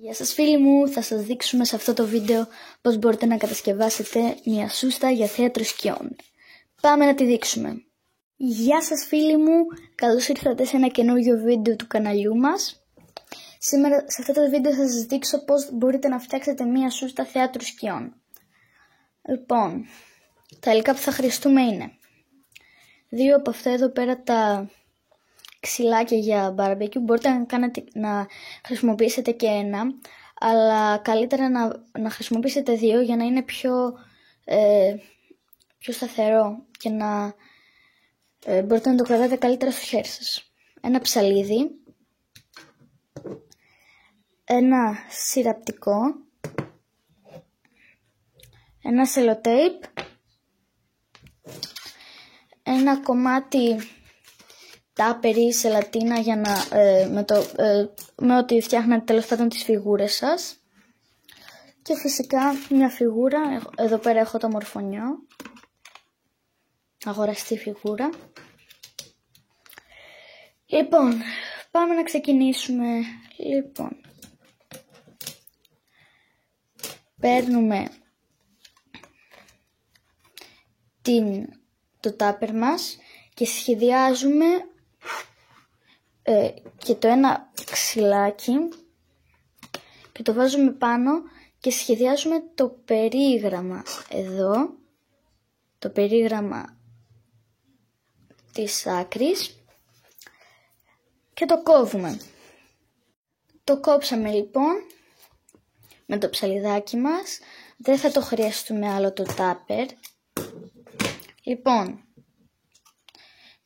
Γεια σας φίλοι μου, θα σας δείξουμε σε αυτό το βίντεο πώς μπορείτε να κατασκευάσετε μια σούστα για θέατρο σκιών. Πάμε να τη δείξουμε. Γεια σας φίλοι μου, καλώς ήρθατε σε ένα καινούργιο βίντεο του καναλιού μας. Σήμερα σε αυτό το βίντεο θα σας δείξω πώς μπορείτε να φτιάξετε μια σούστα θέατρου σκιών. Λοιπόν, τα υλικά που θα χρειαστούμε είναι 2 από αυτά εδώ πέρα τα ξυλάκια για barbecue. Μπορείτε να χρησιμοποιήσετε και ένα, αλλά καλύτερα να χρησιμοποιήσετε 2 για να είναι πιο σταθερό και να μπορείτε να το κρατάτε καλύτερα στο χέρι σας. Ένα ψαλίδι, ένα συρραπτικό, ένα σελοτέιπ, ένα κομμάτι τάπερ ή σελατίνα για να, με ό,τι φτιάχνετε τέλος πάντων τις φιγούρες σας. Και φυσικά μια φιγούρα, εδώ πέρα έχω το μορφωνιό, αγοραστή φιγούρα. Λοιπόν, πάμε να ξεκινήσουμε. Λοιπόν, παίρνουμε το τάπερ μας και σχεδιάζουμε και το ένα ξυλάκι και το βάζουμε πάνω και σχεδιάζουμε το περίγραμμα εδώ, το περίγραμμα της άκρης και το κόβουμε. Το κόψαμε λοιπόν με το ψαλιδάκι μας, δεν θα το χρειαστούμε άλλο το τάπερ. Λοιπόν,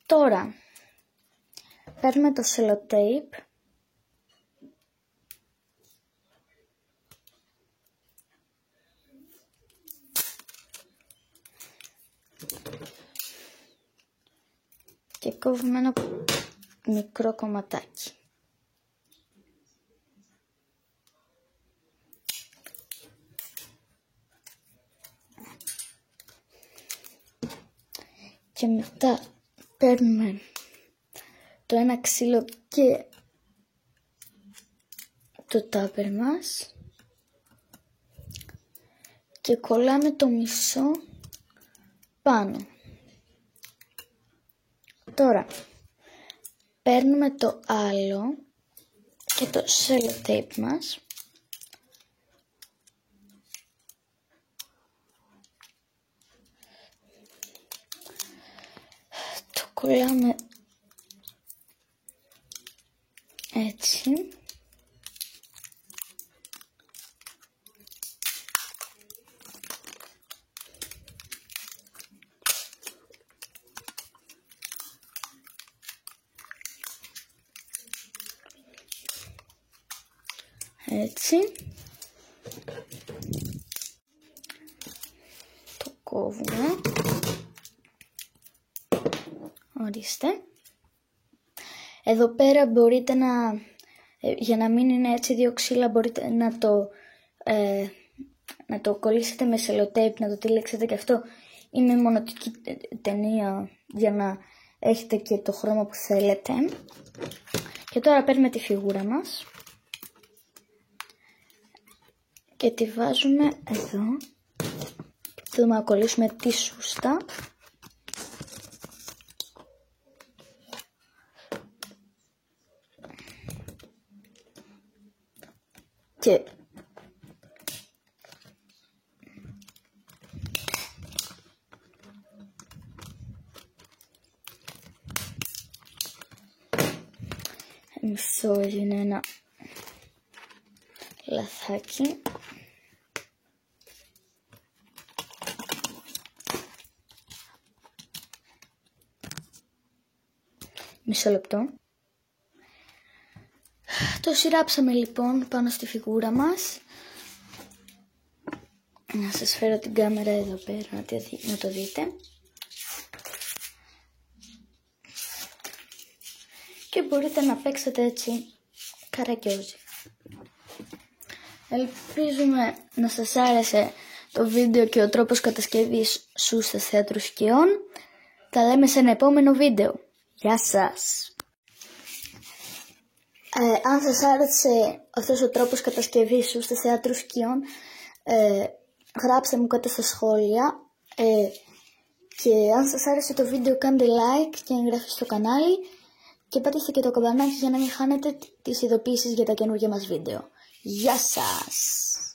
τώρα παίρνουμε το σελοτέιπ και κόβουμε ένα μικρό κομματάκι. Και μετά παίρνουμε το ένα ξύλο και το τάπερ μας και κολλάμε το μισό πάνω. Τώρα παίρνουμε το άλλο και το σελοτέιπ μας το κολλάμε έτσι έτσι, το κόβουμε, ορίστε. Εδώ πέρα μπορείτε για να μην είναι έτσι 2 ξύλα, μπορείτε να το κολλήσετε με σελοτέιπ, να το τυλίξετε, και αυτό είναι μονοτική ταινία για να έχετε και το χρώμα που θέλετε. Και τώρα παίρνουμε τη φιγούρα μας και τη βάζουμε εδώ. Θέλουμε να κολλήσουμε τη σούστα. Και μισό, είναι ένα λαθάκι. Μισό λεπτό. Το σειράψαμε λοιπόν πάνω στη φιγούρα μας. Να σας φέρω την κάμερα εδώ πέρα να το δείτε. Και μπορείτε να παίξετε έτσι καρακιόζι. Ελπίζουμε να σας άρεσε το βίντεο και ο τρόπος κατασκευής σούστας θέατρου σκιών. Τα λέμε σε ένα επόμενο βίντεο. Γεια σας! Αν σας άρεσε αυτός ο τρόπος κατασκευής σούστας θεάτρου σκιών, γράψτε μου κάτω στα σχόλια. Και αν σας άρεσε το βίντεο, κάντε like και εγγραφή στο κανάλι και πατήστε και το καμπανάκι για να μην χάνετε τις ειδοποιήσεις για τα καινούργια μας βίντεο. Γεια σας!